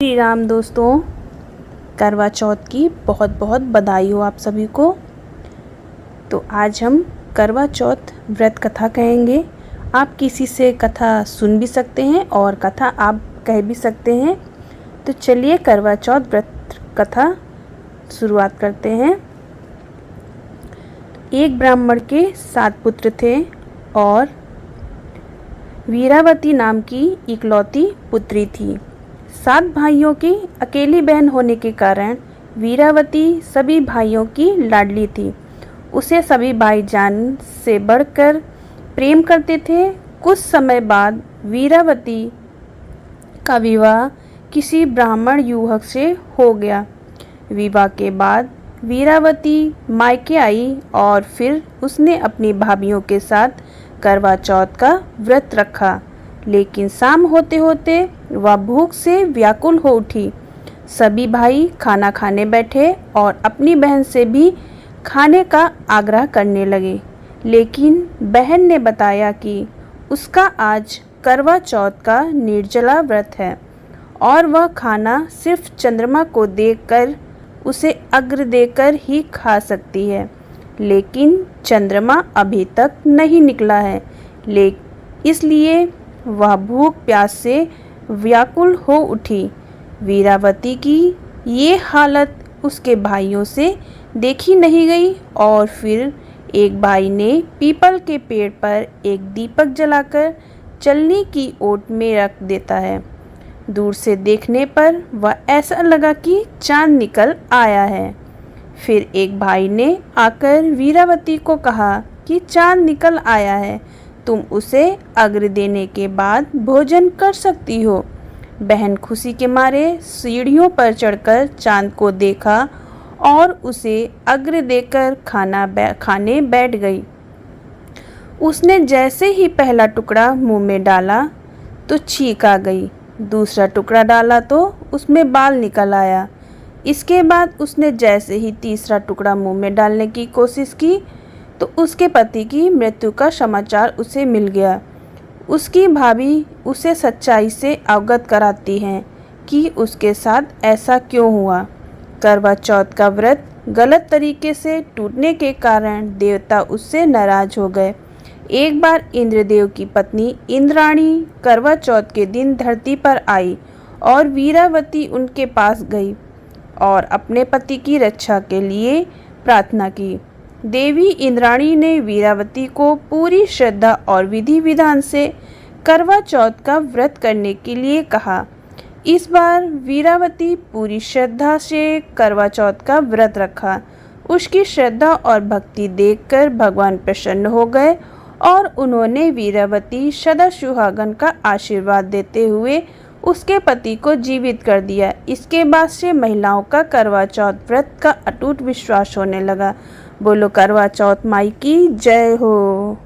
श्री राम दोस्तों, करवा चौथ की बहुत बहुत बधाई हो आप सभी को। तो आज हम करवा चौथ व्रत कथा कहेंगे। आप किसी से कथा सुन भी सकते हैं और कथा आप कह भी सकते हैं। तो चलिए करवा चौथ व्रत कथा शुरुआत करते हैं। एक ब्राह्मण के 7 पुत्र थे और वीरावती नाम की इकलौती पुत्री थी। 7 भाइयों की अकेली बहन होने के कारण वीरावती सभी भाइयों की लाडली थी। उसे सभी भाई जान से बढ़कर प्रेम करते थे। कुछ समय बाद वीरावती का विवाह किसी ब्राह्मण युवक से हो गया। विवाह के बाद वीरावती मायके आई और फिर उसने अपनी भाभियों के साथ करवा चौथ का व्रत रखा। लेकिन शाम होते होते वह भूख से व्याकुल हो उठी। सभी भाई खाना खाने बैठे और अपनी बहन से भी खाने का आग्रह करने लगे। लेकिन बहन ने बताया कि उसका आज करवा चौथ का निर्जला व्रत है और वह खाना सिर्फ चंद्रमा को देखकर उसे अर्घ्य देकर ही खा सकती है। लेकिन चंद्रमा अभी तक नहीं निकला है, इसलिए वह भूख प्यास से व्याकुल हो उठी। वीरावती की ये हालत उसके भाइयों से देखी नहीं गई और फिर एक भाई ने पीपल के पेड़ पर एक दीपक जलाकर चलनी की ओट में रख देता है। दूर से देखने पर वह ऐसा लगा कि चांद निकल आया है। फिर एक भाई ने आकर वीरावती को कहा कि चांद निकल आया है, तुम उसे अर्घ्य देने के बाद भोजन कर सकती हो। बहन खुशी के मारे सीढ़ियों पर चढ़कर चांद को देखा और उसे अर्घ्य देकर खाने बैठ गई। उसने जैसे ही पहला टुकड़ा मुंह में डाला तो छींक आ गई। दूसरा टुकड़ा डाला तो उसमें बाल निकल आया। इसके बाद उसने जैसे ही तीसरा टुकड़ा मुंह में डालने की कोशिश की तो उसके पति की मृत्यु का समाचार उसे मिल गया। उसकी भाभी उसे सच्चाई से अवगत कराती हैं कि उसके साथ ऐसा क्यों हुआ। करवा चौथ का व्रत गलत तरीके से टूटने के कारण देवता उससे नाराज हो गए। एक बार इंद्रदेव की पत्नी इंद्राणी करवा चौथ के दिन धरती पर आई और वीरावती उनके पास गई और अपने पति की रक्षा के लिए प्रार्थना की। देवी इंद्राणी ने वीरावती को पूरी श्रद्धा और विधि विधान से करवा चौथ का व्रत करने के लिए कहा। इस बार वीरावती पूरी श्रद्धा से करवा चौथ का व्रत रखा। उसकी श्रद्धा और भक्ति देखकर भगवान प्रसन्न हो गए और उन्होंने वीरावती सदा सुहागन का आशीर्वाद देते हुए उसके पति को जीवित कर दिया। इसके बाद से महिलाओं का करवा चौथ व्रत का अटूट विश्वास होने लगा। बोलो करवा चौथ माई की जय हो।